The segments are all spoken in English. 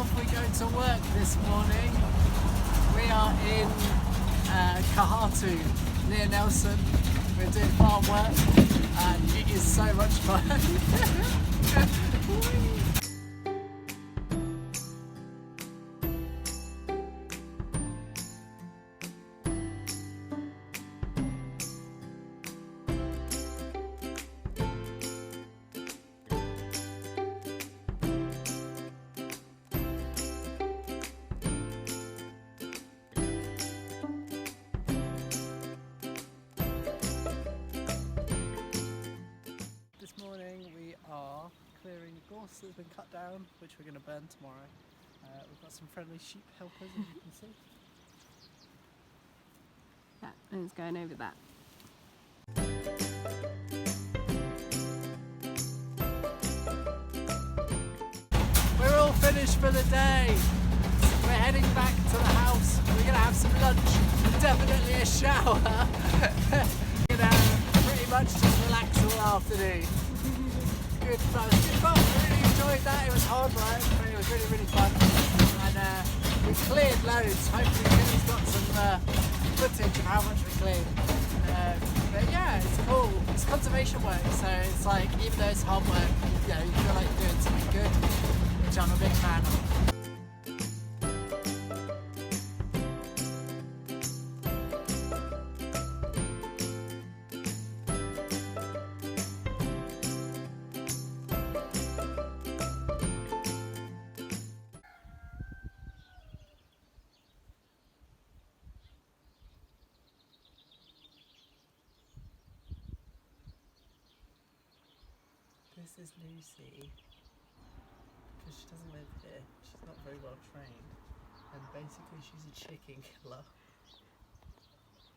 off we go to work this morning. We are in Kahatu near Nelson. We're doing farm work and it is so much fun. This morning we are clearing gorse that's been cut down, which we're going to burn tomorrow. We've got some friendly sheep helpers, as you can see. Yeah, and it's going over that. We're all finished for the day. We're heading back to the house. We're going to have some lunch, definitely a shower. We're going to pretty much just relax all afternoon. Good fun. It was good fun. I really enjoyed that. It was hard work, but it was really, really fun. And we cleared loads. Hopefully Kenny's got some footage of how much we cleared. But yeah, it's cool. It's conservation work, so it's like, even though it's hard work, you know, you feel like you're doing something good, which I'm a big fan of. This is Lucy, because she doesn't live here, she's not very well trained, and basically she's a chicken killer.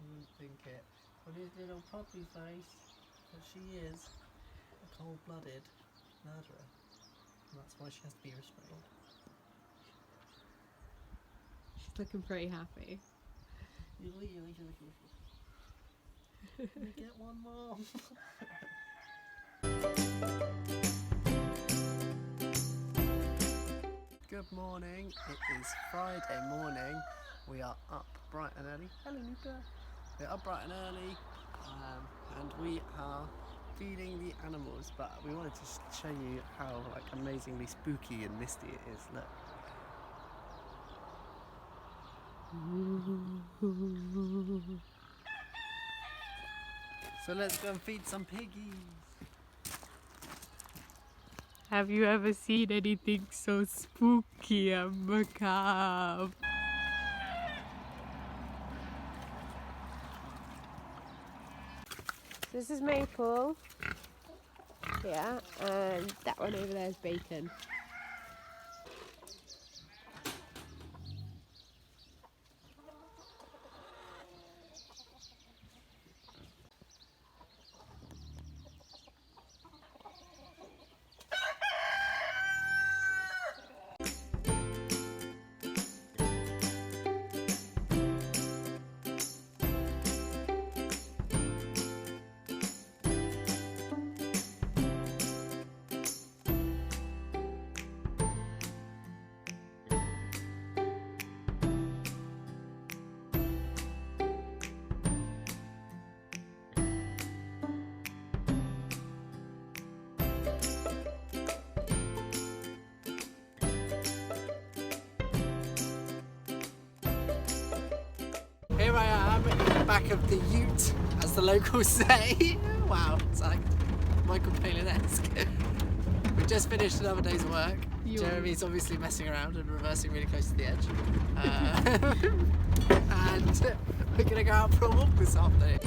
You wouldn't think it. With his little puppy face, but she is a cold-blooded murderer, and that's why she has to be restrained. She's looking pretty happy. You get one more. Good morning, it is Friday morning. We are up bright and early. Hello Luca. We're up bright and early and we are feeding the animals, but we wanted to show you how like amazingly spooky and misty it is. Look. So let's go and feed some piggies. Have you ever seen anything so spooky and macabre? This is Maple. Yeah, and that one over there is Bacon. Here I am in the back of the ute, as the locals say. Wow, it's like Michael Palin-esque. We just finished another day's work. Jeremy's obviously messing around and reversing really close to the edge. And we're going to go out for a walk this afternoon.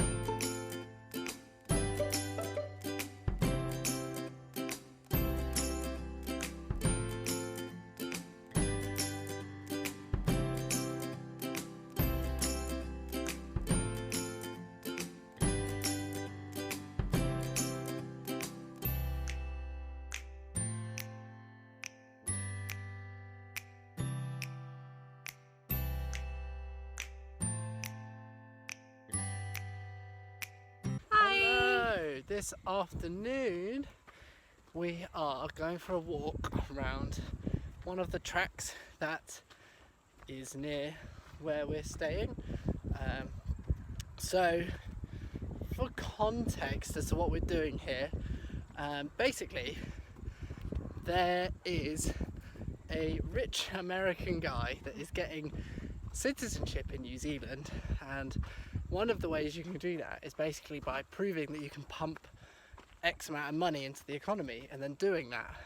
This afternoon we are going for a walk around one of the tracks that is near where we're staying. So for context as to what we're doing here, basically there is a rich American guy that is getting citizenship in New Zealand, and one of the ways you can do that is basically by proving that you can pump X amount of money into the economy and then doing that.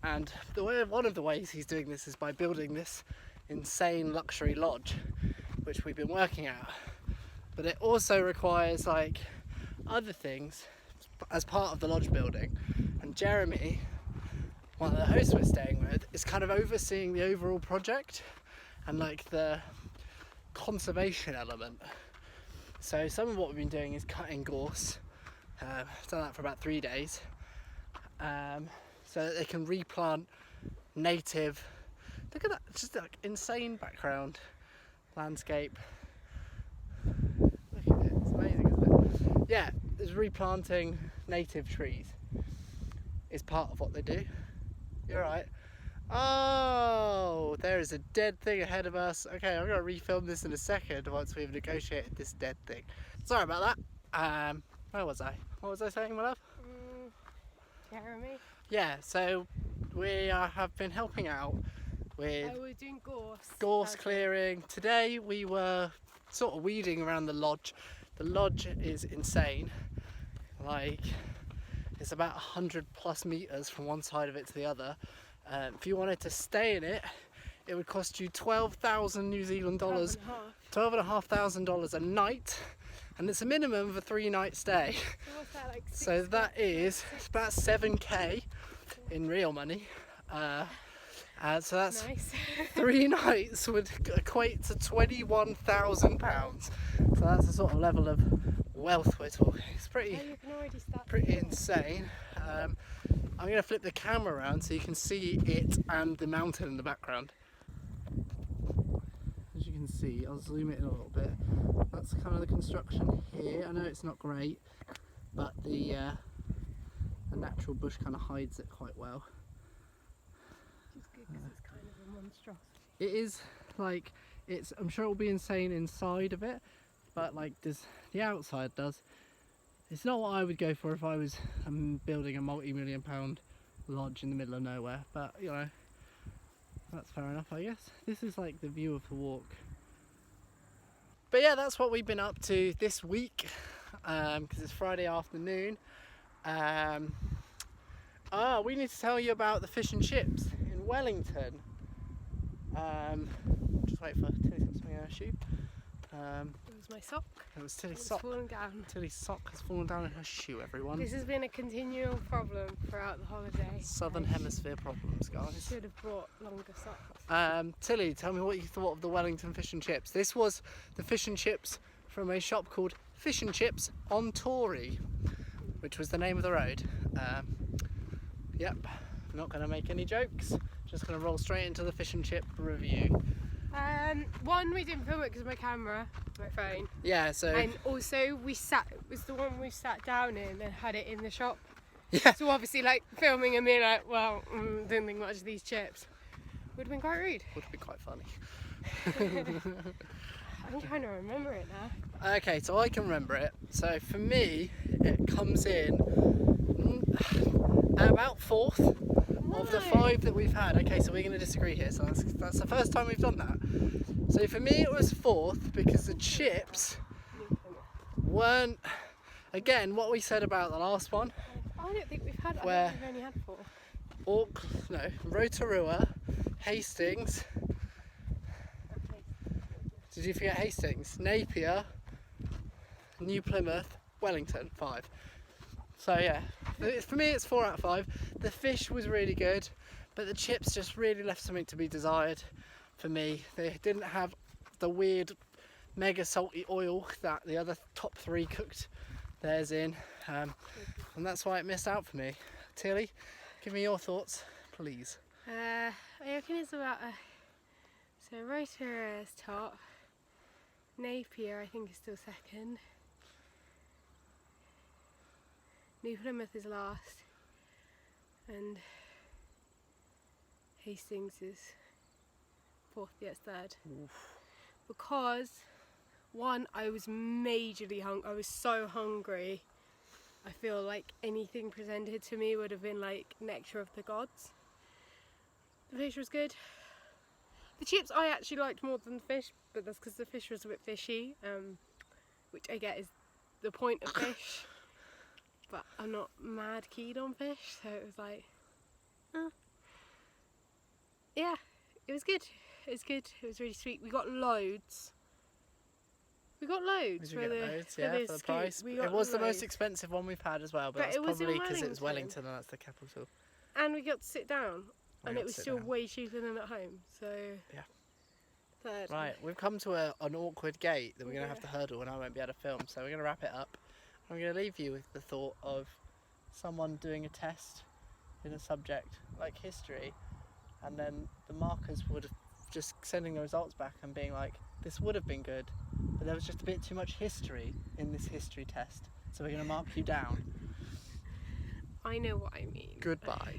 And one of the ways he's doing this is by building this insane luxury lodge, which we've been working at. But it also requires like other things as part of the lodge building. And Jeremy, one of the hosts we're staying with, is kind of overseeing the overall project and like the conservation element. So some of what we've been doing is cutting gorse. Done that for about 3 days, so that they can replant native. Look at that, just like insane background landscape. Look at it, it's amazing, isn't it? Yeah, there's replanting native trees is part of what they do. You're right. Oh, there is a dead thing ahead of us. Okay, I'm gonna refilm this in a second once we've negotiated this dead thing. Sorry about that. Where was I? What was I saying, my love? Jeremy? Yeah, so we have been helping out with we're doing gorse clearing. Today we were sort of weeding around the lodge. The lodge is insane. Like, it's about 100 plus meters from one side of it to the other. If you wanted to stay in it, it would cost you 12,000 New Zealand dollars, $12,500 a night. And it's a minimum of a 3-night stay. So what's that, like So that is about 7k in real money. So that's nice. 3 nights would equate to £21,000. So that's the sort of level of wealth we're talking. It's Oh, you can already start pretty insane. I'm going to flip the camera around so you can see it and the mountain in the background. As you can see, I'll zoom it in a little bit. That's kind of the construction here. I know it's not great, but the natural bush kind of hides it quite well. Which is good because it's kind of a monstrosity. It is like, I'm sure it'll be insane inside of it, but like the outside does. It's not what I would go for if I was building a multi-million-pound lodge in the middle of nowhere, but you know, that's fair enough, I guess. This is like the view of the walk. But yeah, that's what we've been up to this week, because it's Friday afternoon. We need to tell you about the fish and chips in Wellington. Just wait for Tilly's got something in her shoe. It was my sock. It was Tilly's It's sock. fallen down. Tilly's sock has fallen down in her shoe, everyone. This has been a continual problem throughout the holiday. Southern Hemisphere problems, guys. Should have brought longer socks. Tilly, tell me what you thought of the Wellington fish and chips. This was the fish and chips from a shop called Fish and Chips on Tory, which was the name of the road. Yep, I'm not going to make any jokes. Just going to roll straight into the fish and chip review. One, we didn't film it because of my camera, my phone. Yeah, so... And also, it was the one we sat down in and had it in the shop. Yeah. So obviously, like, filming and being like, well, didn't think much of these chips. Would have been quite rude. Would be quite funny. I'm trying to remember it now. Okay, so I can remember it. So for me, it comes in at about 4th of the 5 that we've had. Okay, so we're going to disagree here. So that's the first time we've done that. So for me, it was 4th because the chips weren't, again, what we said about the last one. I don't think we've had. Where- I think we've only had 4. Rotorua, Hastings. Did you forget Hastings? Napier, New Plymouth, Wellington, 5. So yeah, for me it's 4 out of 5. The fish was really good, but the chips just really left something to be desired for me. They didn't have the weird mega salty oil that the other top 3 cooked theirs in, and that's why it missed out for me. Tilly, give me your thoughts, please. I reckon it's about so Rotorua is top. Napier I think is still second. New Plymouth is last. And Hastings is fourth, yes, third. Oof. Because, one, I was majorly I was so hungry. I feel like anything presented to me would have been like nectar of the gods. The fish was good. The chips I actually liked more than the fish, but that's because the fish was a bit fishy, which I get is the point of fish. But I'm not mad keen on fish, so it was like, yeah, it was good. It was good. It was really sweet. We got loads. For the price. It was the most expensive one we've had as well, but that's probably because it was Wellington and that's the capital. And we got to sit down, and it was still way cheaper than at home. So yeah. Third. Right, we've come to an awkward gate that we're going to have to hurdle, and I won't be able to film. So we're going to wrap it up. I'm going to leave you with the thought of someone doing a test in a subject like history, and then the markers would have just sending the results back and being like, this would have been good, but there was just a bit too much history in this history test, so we're going to mark you down. I know what I mean. Goodbye.